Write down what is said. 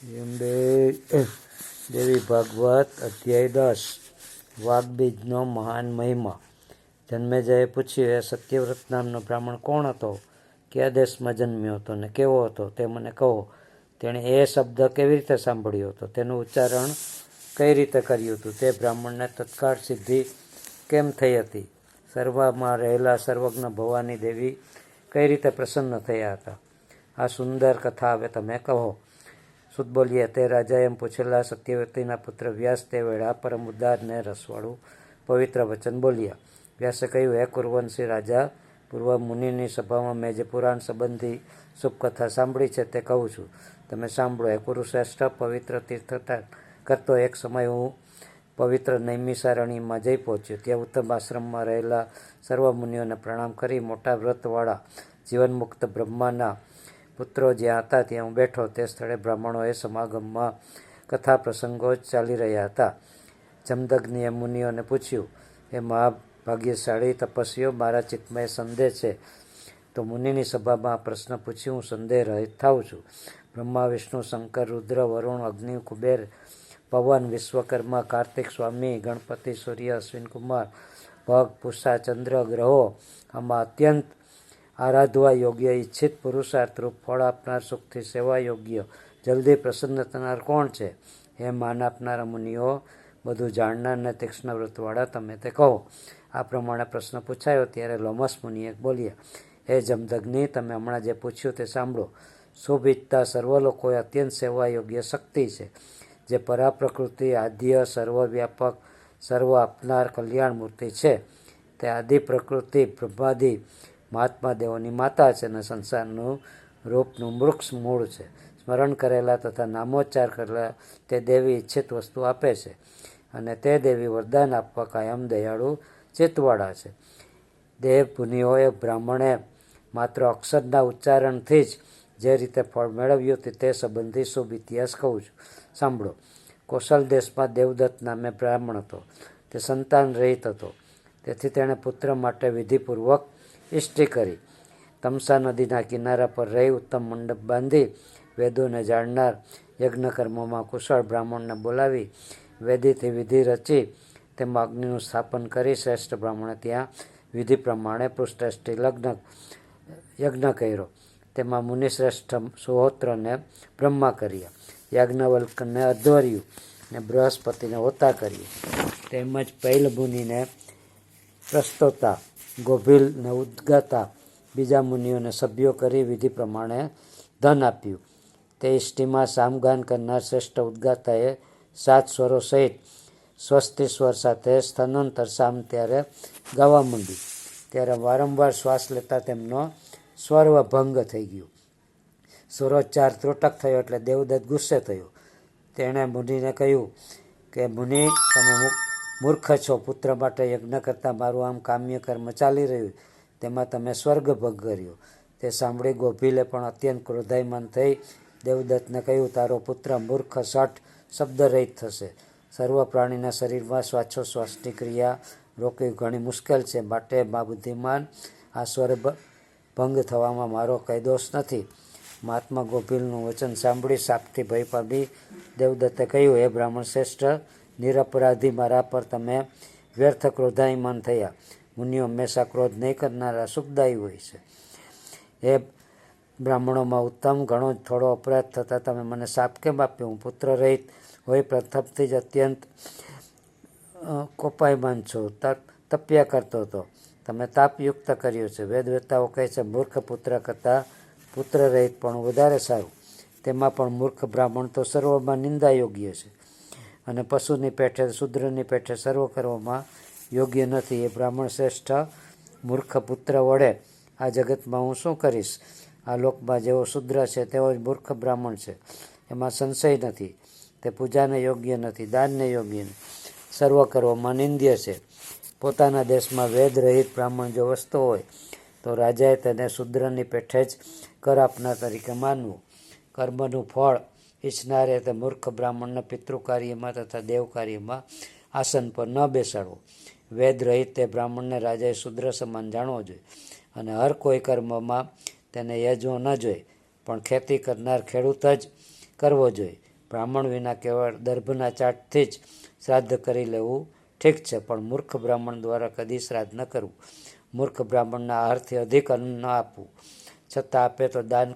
દેવી ભાગવત અધ્યાય 10 વાઘબીજનો મહાન મહિમા. જન્મેજયે પૂછ્યું, એ સત્યવ્રત નામનો બ્રાહ્મણ કોણ હતો? કયા દેશમાં જન્મ્યો હતો ને કેવો હતો તે મને કહો. તેણે એ શબ્દ કેવી રીતે સાંભળ્યો હતો, તેનું ઉચ્ચારણ કઈ રીતે કર્યું હતું, તે બ્રાહ્મણને તત્કાળ સિદ્ધિ કેમ થઈ હતી, સર્વમાં રહેલા સર્વજ્ઞ ભવાની દેવી કઈ રીતે પ્રસન્ન થયા હતા, આ સુંદર કથા હવે તમે કહો. સુત બોલ્યા, તે રાજા એમ પૂછેલા સત્યવતીના પુત્ર વ્યાસ તે વેળા પરમ ઉદાર ને રસવાળું પવિત્ર વચન બોલ્યા. વ્યાસે કહ્યું, હે કુરુવંશી રાજા, પૂર્વ મુનિની સભામાં મેં જે પુરાણ સંબંધી શુભ કથા સાંભળી છે તે કહું છું, તમે સાંભળો. હે કુરુશ્રેષ્ઠ, પવિત્ર તીર્થટાન કરતો એક સમય હું પવિત્ર નૈમિષારણ્યમાં જઈ પહોંચ્યો. ત્યાં ઉત્તમ આશ્રમમાં રહેલા સર્વ મુનિઓને પ્રણામ કરી મોટા વ્રતવાળા જીવનમુક્ત બ્રહ્માના પુત્રો જ્યાં હતા ત્યાં હું બેઠો. તે સ્થળે બ્રાહ્મણોએ સમાગમમાં કથા પ્રસંગો જ ચાલી રહ્યા હતા. જમદગ્નિએ મુનિઓને પૂછ્યું, એ મહાભાગ્યશાળી તપસ્વીઓ, મારા ચિત્તમાં સંદેહ છે. તો મુનિની સભામાં આ પ્રશ્ન પૂછી હું સંદેહ રહિત થાઉં છું. બ્રહ્મા, વિષ્ણુ, શંકર, રુદ્ર, વરુણ, અગ્નિ, કુબેર, પવન, વિશ્વકર્મા, કાર્તિક, સ્વામી, ગણપતિ, સૂર્ય, અશ્વિન કુમાર, ભગ, પુષા, ચંદ્ર, ગ્રહો, આમાં અત્યંત આરાધવા યોગ્ય, ઈચ્છિત પુરુષાર્થ રૂપ ફળ આપનાર, સુખથી સેવા યોગ્ય, જલ્દી પ્રસન્ન થનાર કોણ છે? એ માન આપનારા મુનિઓ, બધું જાણનાર ને તીક્ષ્ણ વ્રતવાળા, તમે તે કહો. આ પ્રમાણે પ્રશ્ન પૂછાયો ત્યારે લોમસ મુનિએ બોલ્યા, હે જમદગ્નિ, તમે હમણાં જે પૂછ્યું તે સાંભળો. શુભ ઈચ્છતા સર્વ લોકોએ અત્યંત સેવા યોગ્ય શક્તિ છે, જે પરાપ્રકૃતિ, આદ્ય, સર્વવ્યાપક, સર્વ આપનાર કલ્યાણ મૂર્તિ છે. તે આદિ પ્રકૃતિ બ્રહ્માદિ મહાત્મા દેવોની માતા છે અને સંસારનું રૂપનું વૃક્ષ મૂળ છે. સ્મરણ કરેલા તથા નામોચ્ચાર કરેલા તે દેવી ઈચ્છિત વસ્તુ આપે છે, અને તે દેવી વરદાન આપવા કાયમ દયાળુ ચિત્તવાળા છે. દેવ મુનિઓએ બ્રાહ્મણે માત્ર અક્ષરના ઉચ્ચારણથી જ જે રીતે ફળ મેળવ્યું તે સંબંધી શુભ ઇતિહાસ કહું છું, સાંભળો. કૌશલ દેશમાં દેવદત્ત નામે બ્રાહ્મણ હતો. તે સંતાન રહિત હતો. તેથી તેણે પુત્ર માટે વિધિપૂર્વક ઇષ્ટિ કરી. તમસા નદીના કિનારા પર રહી ઉત્તમ મંડપ બાંધી વેદોને જાણનાર યજ્ઞકર્મમાં કુશળ બ્રાહ્મણને બોલાવી વેદીથી વિધિ રચી તેમાં અગ્નિનું સ્થાપન કરી શ્રેષ્ઠ બ્રાહ્મણે ત્યાં વિધિ પ્રમાણે પૃષ્ઠષ્ટિ યજ્ઞ કર્યો. તેમાં મુનિશ્રેષ્ઠ સુહોત્રને બ્રહ્મા કર્યા, યાજ્ઞવલ્કને અધ્વર્યુ ને બૃહસ્પતિને હોતા કર્યું. તેમજ પૈલ મુનિને પ્રસ્તોતા, ગોભીલ ને ઉદ્ગાતા બીજા મુનિઓને સભ્યો કરી વિધિ પ્રમાણે ધન આપ્યું. તે ઇષ્ટિમાં સામગાન કરનાર શ્રેષ્ઠ ઉદ્ગાતાએ 7 સ્વરો સહિત સ્વસ્તિ સ્વર સાથે સ્થાનાંતર સામ ત્યારે ગાવા માંડી. ત્યારે વારંવાર શ્વાસ લેતા તેમનો સ્વરભંગ થઈ ગયો. સ્વરોચ્ચાર ત્રુટક થયો એટલે દેવદત્ત ગુસ્સે થયો. તેણે મુનિને કહ્યું કે મુનિ, તમે મૂર્ખ છો. પુત્ર માટે યજ્ઞ કરતાં મારું આમ કામ્ય કર્મ ચાલી રહ્યું, તેમાં તમે સ્વર્ગભંગ કર્યો. તે સાંભળી ગોભીલે પણ અત્યંત ક્રોધાયમાન થઈ દેવદત્તને કહ્યું, તારો પુત્ર મૂર્ખ શઠ શબ્દરહિત થશે. સર્વ પ્રાણીના શરીરમાં શ્વાસોશ્વાસની ક્રિયા રોકવી ઘણી મુશ્કેલ છે, માટે મા બુદ્ધિમાન, આ સ્વર ભંગ થવામાં મારો કંઈ દોષ નથી. મહાત્મા ગોભીલનું વચન સાંભળી શાપથી ભય પામી દેવદત્તે કહ્યું, હે બ્રાહ્મણ શ્રેષ્ઠ, નિરપરાધી મારા પર તમે વ્યર્થ ક્રોધાયમાન થયા. મુનિઓ હંમેશા ક્રોધ નહીં કરનારા સુખદાયી હોય છે. એ બ્રાહ્મણોમાં ઉત્તમ, ઘણો જ થોડો અપરાધ થતાં તમે મને શાપ કેમ આપ્યો? હું પુત્ર રહિત હોય પ્રથમથી જ અત્યંત કોપાયમાન છું, તપ્યા કરતો હતો. તમે તાપયુક્ત કર્યો છે. વેદવેતાઓ કહે છે, મૂર્ખ પુત્ર કરતાં પુત્ર રહિત પણ વધારે સારું. તેમાં પણ મૂર્ખ બ્રાહ્મણ તો સર્વમાં નિંદા યોગ્ય છે, અને પશુની પેઠે શૂદ્રની પેઠે સર્વ કરવામાં યોગ્ય નથી. એ બ્રાહ્મણ શ્રેષ્ઠ, મૂર્ખ પુત્ર વડે આ જગતમાં હું શું કરીશ? આ લોકમાં જેવો શૂદ્ર છે તેવો જ મૂર્ખ બ્રાહ્મણ છે, એમાં સંશય નથી. તે પૂજાને યોગ્ય નથી, દાનને યોગ્ય નથી, સર્વ કરવામાં નિંદ્ય છે. પોતાના દેશમાં વેદ રહિત બ્રાહ્મણ જો વસતો હોય તો રાજાએ તેને શૂદ્રની પેઠે જ કર આપનાર તરીકે માનવું. કર્મનું ફળ ઈચ્છનારે તે મૂર્ખ બ્રાહ્મણને પિતૃકાર્યમાં તથા દેવકાર્યમાં આસન પર ન બેસાડવો. વેદ રહિત તે બ્રાહ્મણને રાજાએ શૂદ્ર સમાન જાણવો જોઈએ, અને હર કોઈ કર્મમાં તેને યજવો ન જોઈએ, પણ ખેતી કરનાર ખેડૂત જ કરવો જોઈએ. બ્રાહ્મણ વિના કેવળ દર્ભના ચાટથી જ શ્રાદ્ધ કરી લેવું ઠીક છે, પણ મૂર્ખ બ્રાહ્મણ દ્વારા કદી શ્રાદ્ધ ન કરવું. મૂર્ખ બ્રાહ્મણના આહારથી અધિક અન્ન ન આપવું, છતાં આપે તો દાન